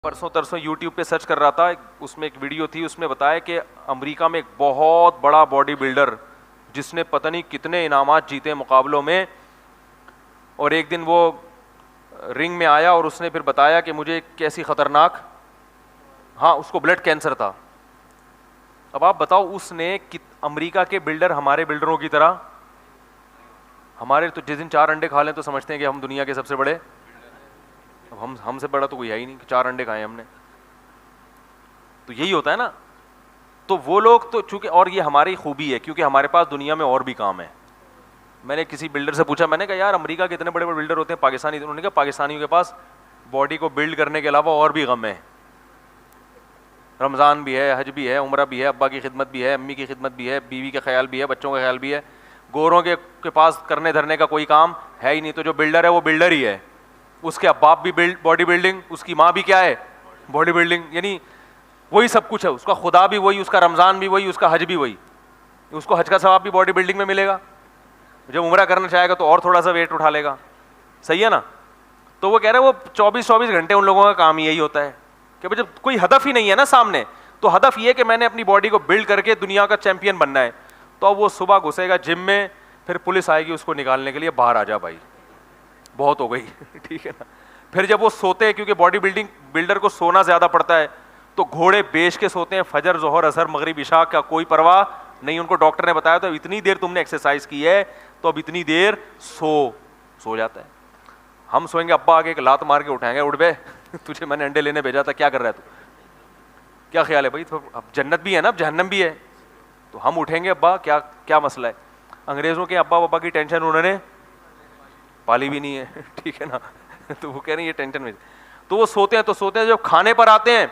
پرسوں ترسوں یوٹیوب پہ سرچ کر رہا تھا, اس میں ایک ویڈیو تھی, اس میں بتایا کہ امریکہ میں ایک بہت بڑا باڈی بلڈر جس نے پتہ نہیں کتنے انعامات جیتے مقابلوں میں, اور ایک دن وہ رنگ میں آیا اور اس نے پھر بتایا کہ مجھے کیسی خطرناک, ہاں اس کو بلڈ کینسر تھا. اب آپ بتاؤ اس نے امریکہ کے بلڈر ہمارے بلڈروں کی طرح, ہمارے تو جس دن 4 انڈے کھا لیں تو سمجھتے ہیں کہ ہم دنیا کے سب سے بڑے, اب ہم سے بڑا تو کوئی ہے ہی نہیں کہ 4 انڈے کھائے ہم نے, تو یہی ہوتا ہے نا. تو وہ لوگ تو چونکہ, اور یہ ہماری خوبی ہے کیونکہ ہمارے پاس دنیا میں اور بھی کام ہے. میں نے کسی بلڈر سے پوچھا, میں نے کہا یار امریکہ کے اتنے بڑے بڑے بلڈر ہوتے ہیں پاکستانی, انہوں نے کہا پاکستانیوں کے پاس باڈی کو بلڈ کرنے کے علاوہ اور بھی غم ہے, رمضان بھی ہے, حج بھی ہے, عمرہ بھی ہے, ابا کی خدمت بھی ہے, امی کی خدمت بھی ہے, بیوی کا خیال بھی ہے, بچوں کا خیال بھی ہے. گوروں کے پاس کرنے دھرنے کا کوئی کام ہے ہی نہیں. تو جو بلڈر ہے وہ بلڈر ہی ہے, اس کے باپ بھی باڈی بلڈنگ, اس کی ماں بھی کیا ہے باڈی بلڈنگ, یعنی وہی سب کچھ ہے. اس کا خدا بھی وہی, اس کا رمضان بھی وہی, اس کا حج بھی وہی. اس کو حج کا ثواب بھی باڈی بلڈنگ میں ملے گا, جب عمرہ کرنا چاہے گا تو اور تھوڑا سا ویٹ اٹھا لے گا, صحیح ہے نا. تو وہ کہہ رہے ہیں وہ 24 گھنٹے ان لوگوں کا کام یہی ہوتا ہے کہ جب کوئی ہدف ہی نہیں ہے نا سامنے, تو ہدف یہ کہ میں نے اپنی باڈی کو بلڈ کر کے دنیا کا چیمپئن بننا ہے. تو اب وہ صبح گھسے گا جم میں, پھر پولیس آئے گی اس کو نکالنے کے لیے, باہر آ جا بھائی بہت ہو گئی ٹھیک ہے نا. پھر جب وہ سوتے ہیں, کیونکہ باڈی بلڈر کو سونا زیادہ پڑتا ہے, تو گھوڑے بیچ کے سوتے ہیں, فجر ظہر عصر مغرب عشاء کا کوئی پرواہ نہیں. ان کو ڈاکٹر نے بتایا تو اتنی دیر تم نے ایکسرسائز کی ہے تو اب اتنی دیر سو جاتا ہے. ہم سوئیں گے, ابا آگے ایک لات مار کے اٹھائیں گے, اٹھ بے تجھے میں نے انڈے لینے بھیجا تھا, کیا کر رہا ہے تو, کیا خیال ہے بھائی, اب جنت بھی ہے نا, اب جہنم بھی ہے, تو ہم اٹھیں گے ابا کیا مسئلہ ہے. انگریزوں کے ابا ابا کی ٹینشن انہوں نے پالی بھی نہیں ہے ٹھیک ہے نا, تو وہ کہہ رہے ہیں یہ ٹینشن میں, تو وہ سوتے ہیں. تو سوتے ہیں, جب کھانے پر آتے ہیں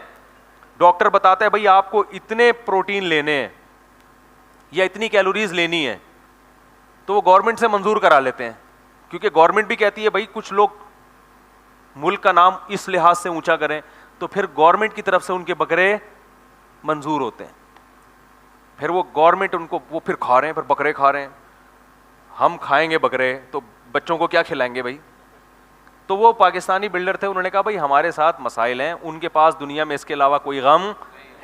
ڈاکٹر بتاتا ہے بھائی آپ کو اتنے پروٹین لینے ہیں یا اتنی کیلوریز لینی ہے, تو وہ گورنمنٹ سے منظور کرا لیتے ہیں, کیونکہ گورنمنٹ بھی کہتی ہے بھائی کچھ لوگ ملک کا نام اس لحاظ سے اونچا کریں, تو پھر گورنمنٹ کی طرف سے ان کے بکرے منظور ہوتے ہیں. پھر وہ گورنمنٹ ان کو وہ پھر کھا رہے ہیں, پھر بکرے کھا رہے ہیں. ہم کھائیں گے بکرے تو بچوں کو کیا کھلائیں گے بھائی. تو وہ پاکستانی بلڈر تھے, انہوں نے کہا بھائی ہمارے ساتھ مسائل ہیں, ان کے پاس دنیا میں اس کے علاوہ کوئی غم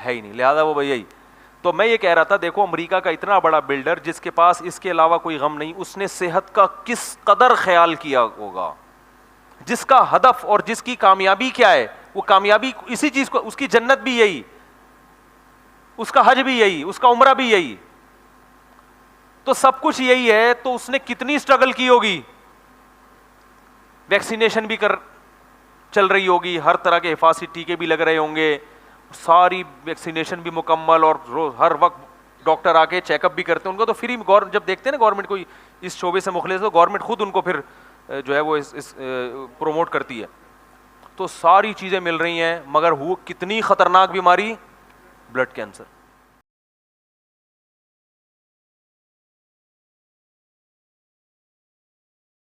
ہے ہی نہیں, لہٰذا وہ بھائی یہی. تو میں یہ کہہ رہا تھا, دیکھو امریکہ کا اتنا بڑا بلڈر جس کے پاس اس کے علاوہ کوئی غم نہیں, اس نے صحت کا کس قدر خیال کیا ہوگا, جس کا ہدف اور جس کی کامیابی کیا ہے, وہ کامیابی اسی چیز کو, اس کی جنت بھی یہی, اس کا حج بھی یہی, اس کا عمرہ بھی یہی, تو سب کچھ یہی ہے. تو اس نے کتنی اسٹرگل کی ہوگی, ویکسینیشن بھی چل رہی ہوگی, ہر طرح کے حفاظتی ٹیکے بھی لگ رہے ہوں گے, ساری ویکسینیشن بھی مکمل, اور ہر وقت ڈاکٹر آ کے چیک اپ بھی کرتے ہیں ان کو. تو فری جب دیکھتے ہیں نا گورنمنٹ کوئی اس شعبے سے مخلص, تو گورنمنٹ خود ان کو پھر جو ہے وہ پروموٹ کرتی ہے. تو ساری چیزیں مل رہی ہیں, مگر وہ کتنی خطرناک بیماری, بلڈ کینسر.